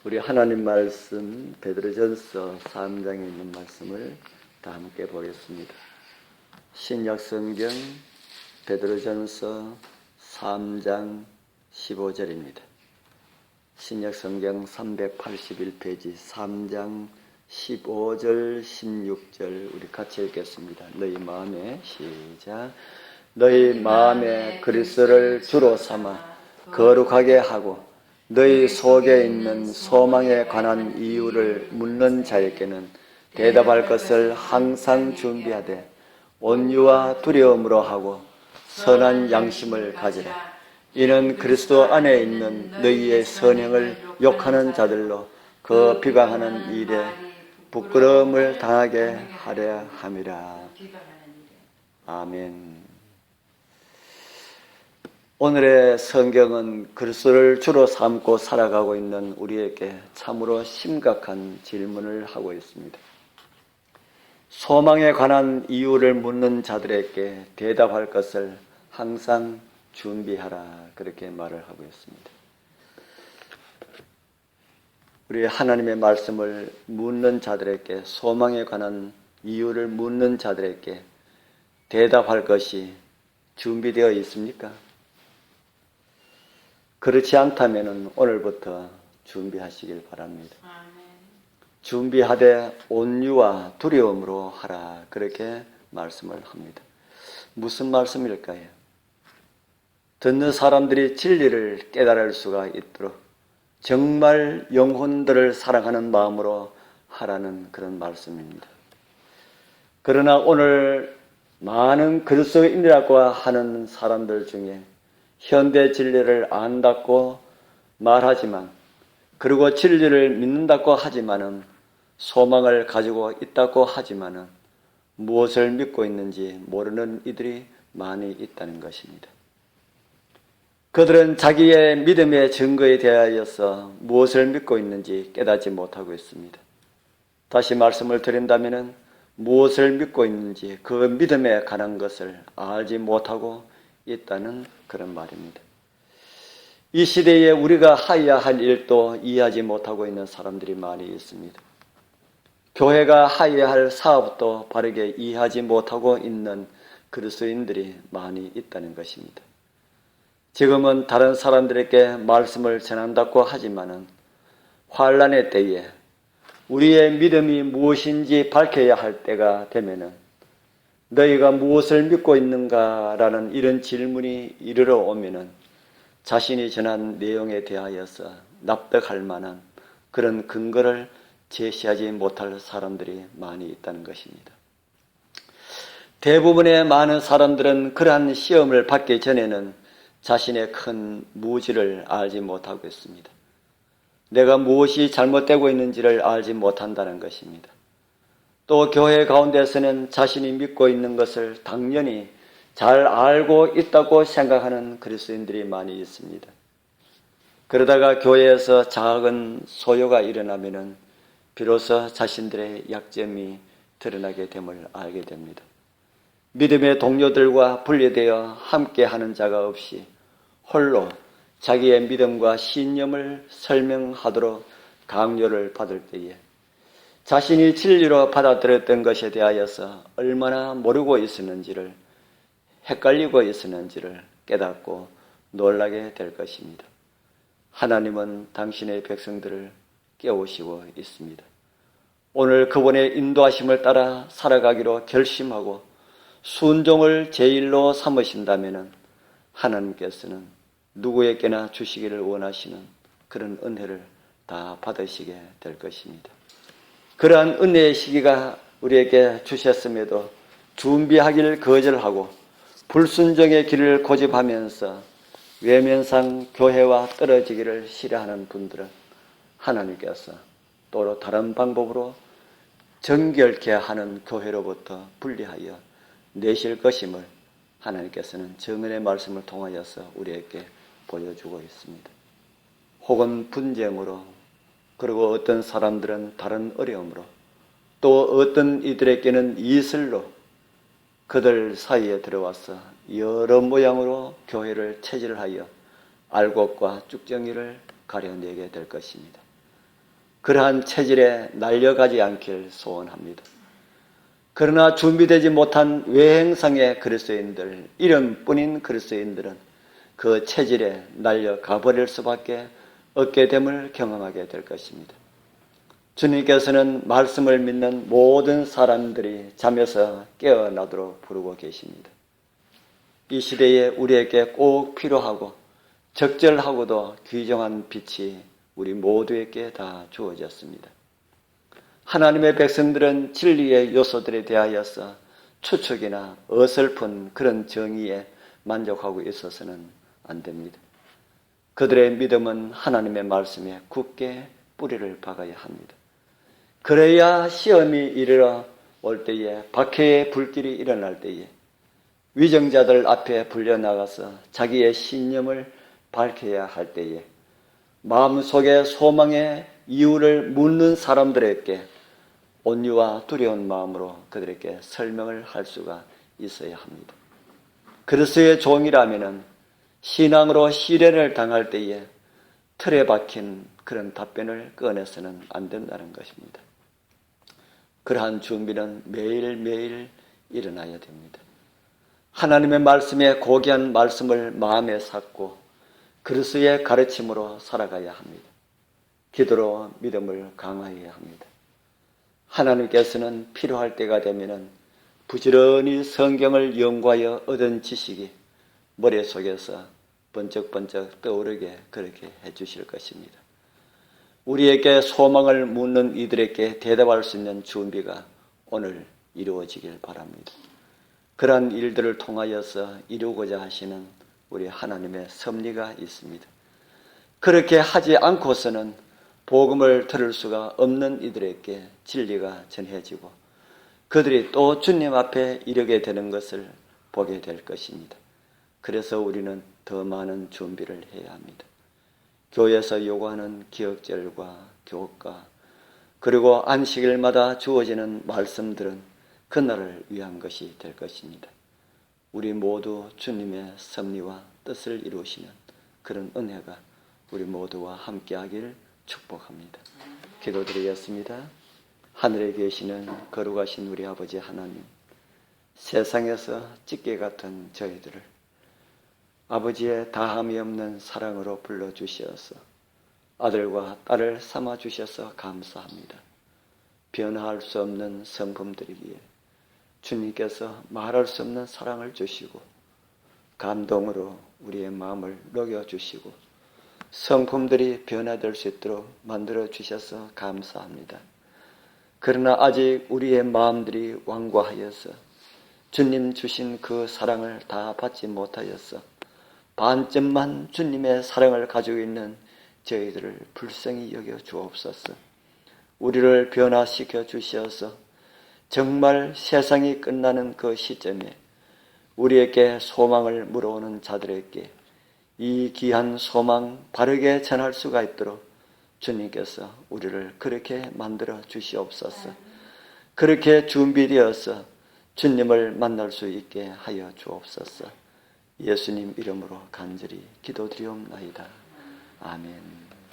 우리 하나님 말씀 베드로전서 3장에 있는 말씀을 다 함께 보겠습니다. 신약성경 베드로전서 3장 15절입니다. 신약성경 381페이지 3장 15절 16절 우리 같이 읽겠습니다. 너희 마음에 시작. 너희 마음에 그리스도를 주로 삼아 거룩하게 하고 너희 속에 있는 소망에 관한 이유를 묻는 자에게는 대답할 것을 항상 준비하되 온유와 두려움으로 하고 선한 양심을 가지라. 이는 그리스도 안에 있는 너희의 선행을 욕하는 자들로 그 비방하는 일에 부끄러움을 당하게 하려 함이라. 아멘. 오늘의 성경은 그리스도를 주로 삼고 살아가고 있는 우리에게 참으로 심각한 질문을 하고 있습니다. 소망에 관한 이유를 묻는 자들에게 대답할 것을 항상 준비하라, 그렇게 말을 하고 있습니다. 우리 하나님의 말씀을 묻는 자들에게, 소망에 관한 이유를 묻는 자들에게 대답할 것이 준비되어 있습니까? 그렇지 않다면 오늘부터 준비하시길 바랍니다. 준비하되 온유와 두려움으로 하라, 그렇게 말씀을 합니다. 무슨 말씀일까요? 듣는 사람들이 진리를 깨달을 수가 있도록 정말 영혼들을 사랑하는 마음으로 하라는 그런 말씀입니다. 그러나 오늘 많은 그리스도인이라고 하는 사람들 중에 현대 진리를 안다고 말하지만, 그리고 진리를 믿는다고 하지만은, 소망을 가지고 있다고 하지만은 무엇을 믿고 있는지 모르는 이들이 많이 있다는 것입니다. 그들은 자기의 믿음의 증거에 대하여서 무엇을 믿고 있는지 깨닫지 못하고 있습니다. 다시 말씀을 드린다면은 무엇을 믿고 있는지 그 믿음에 관한 것을 알지 못하고 있다는 그런 말입니다. 이 시대에 우리가 하여야 할 일도 이해하지 못하고 있는 사람들이 많이 있습니다. 교회가 하여야 할 사업도 바르게 이해하지 못하고 있는 그리스도인들이 많이 있다는 것입니다. 지금은 다른 사람들에게 말씀을 전한다고 하지만은 환난의 때에 우리의 믿음이 무엇인지 밝혀야 할 때가 되면은 너희가 무엇을 믿고 있는가라는 이런 질문이 이르러 오면은 자신이 전한 내용에 대하여서 납득할 만한 그런 근거를 제시하지 못할 사람들이 많이 있다는 것입니다. 대부분의 많은 사람들은 그러한 시험을 받기 전에는 자신의 큰 무지를 알지 못하고 있습니다. 내가 무엇이 잘못되고 있는지를 알지 못한다는 것입니다. 또 교회 가운데서는 자신이 믿고 있는 것을 당연히 잘 알고 있다고 생각하는 그리스도인들이 많이 있습니다. 그러다가 교회에서 작은 소요가 일어나면은 비로소 자신들의 약점이 드러나게 됨을 알게 됩니다. 믿음의 동료들과 분리되어 함께하는 자가 없이 홀로 자기의 믿음과 신념을 설명하도록 강요를 받을 때에 자신이 진리로 받아들였던 것에 대하여서 얼마나 모르고 있었는지를, 헷갈리고 있었는지를 깨닫고 놀라게 될 것입니다. 하나님은 당신의 백성들을 깨우시고 있습니다. 오늘 그분의 인도하심을 따라 살아가기로 결심하고 순종을 제일로 삼으신다면 하나님께서는 누구에게나 주시기를 원하시는 그런 은혜를 다 받으시게 될 것입니다. 그러한 은혜의 시기가 우리에게 주셨음에도 준비하기를 거절하고 불순종의 길을 고집하면서 외면상 교회와 떨어지기를 싫어하는 분들은 하나님께서 또 다른 방법으로 정결케 하는 교회로부터 분리하여 내실 것임을 하나님께서는 정언의 말씀을 통하여서 우리에게 보여주고 있습니다. 혹은 분쟁으로, 그리고 어떤 사람들은 다른 어려움으로, 또 어떤 이들에게는 이슬로 그들 사이에 들어와서 여러 모양으로 교회를 체질하여 알곡과 쭉정이를 가려내게 될 것입니다. 그러한 체질에 날려가지 않길 소원합니다. 그러나 준비되지 못한 외행상의 그리스도인들, 이름뿐인 그리스도인들은 그 체질에 날려가 버릴 수밖에 없게 됨을 경험하게 될 것입니다. 주님께서는 말씀을 믿는 모든 사람들이 잠에서 깨어나도록 부르고 계십니다. 이 시대에 우리에게 꼭 필요하고 적절하고도 귀중한 빛이 우리 모두에게 다 주어졌습니다. 하나님의 백성들은 진리의 요소들에 대하여서 추측이나 어설픈 그런 정의에 만족하고 있어서는 안 됩니다. 그들의 믿음은 하나님의 말씀에 굳게 뿌리를 박아야 합니다. 그래야 시험이 이르러 올 때에, 박해의 불길이 일어날 때에 위정자들 앞에 불려나가서 자기의 신념을 밝혀야 할 때에 마음속에 소망의 이유를 묻는 사람들에게 온유와 두려운 마음으로 그들에게 설명을 할 수가 있어야 합니다. 그리스도의 종이라면은 신앙으로 시련을 당할 때에 틀에 박힌 그런 답변을 꺼내서는 안 된다는 것입니다. 그러한 준비는 매일매일 일어나야 됩니다. 하나님의 말씀에 고귀한 말씀을 마음에 삭고 그리스도의 가르침으로 살아가야 합니다. 기도로 믿음을 강화해야 합니다. 하나님께서는 필요할 때가 되면은 부지런히 성경을 연구하여 얻은 지식이 머릿속에서 번쩍번쩍 떠오르게 그렇게 해주실 것입니다. 우리에게 소망을 묻는 이들에게 대답할 수 있는 준비가 오늘 이루어지길 바랍니다. 그러한 일들을 통하여서 이루고자 하시는 우리 하나님의 섭리가 있습니다. 그렇게 하지 않고서는 복음을 들을 수가 없는 이들에게 진리가 전해지고 그들이 또 주님 앞에 이르게 되는 것을 보게 될 것입니다. 그래서 우리는 더 많은 준비를 해야 합니다. 교회에서 요구하는 기억절과 교과 그리고 안식일마다 주어지는 말씀들은 그날을 위한 것이 될 것입니다. 우리 모두 주님의 섭리와 뜻을 이루시는 그런 은혜가 우리 모두와 함께하기를 축복합니다. 기도드리겠습니다. 하늘에 계시는 거룩하신 우리 아버지 하나님, 세상에서 찌개 같은 저희들을 아버지의 다함이 없는 사랑으로 불러주셔서 아들과 딸을 삼아주셔서 감사합니다. 변화할 수 없는 성품들이기에 주님께서 말할 수 없는 사랑을 주시고 감동으로 우리의 마음을 녹여주시고 성품들이 변화될 수 있도록 만들어주셔서 감사합니다. 그러나 아직 우리의 마음들이 완고하여서 주님 주신 그 사랑을 다 받지 못하여서 반쯤만 주님의 사랑을 가지고 있는 저희들을 불쌍히 여겨 주옵소서. 우리를 변화시켜 주셔서 정말 세상이 끝나는 그 시점에 우리에게 소망을 물어오는 자들에게 이 귀한 소망 바르게 전할 수가 있도록 주님께서 우리를 그렇게 만들어 주시옵소서. 그렇게 준비되어서 주님을 만날 수 있게 하여 주옵소서. 예수님 이름으로 간절히 기도드리옵나이다. 아멘.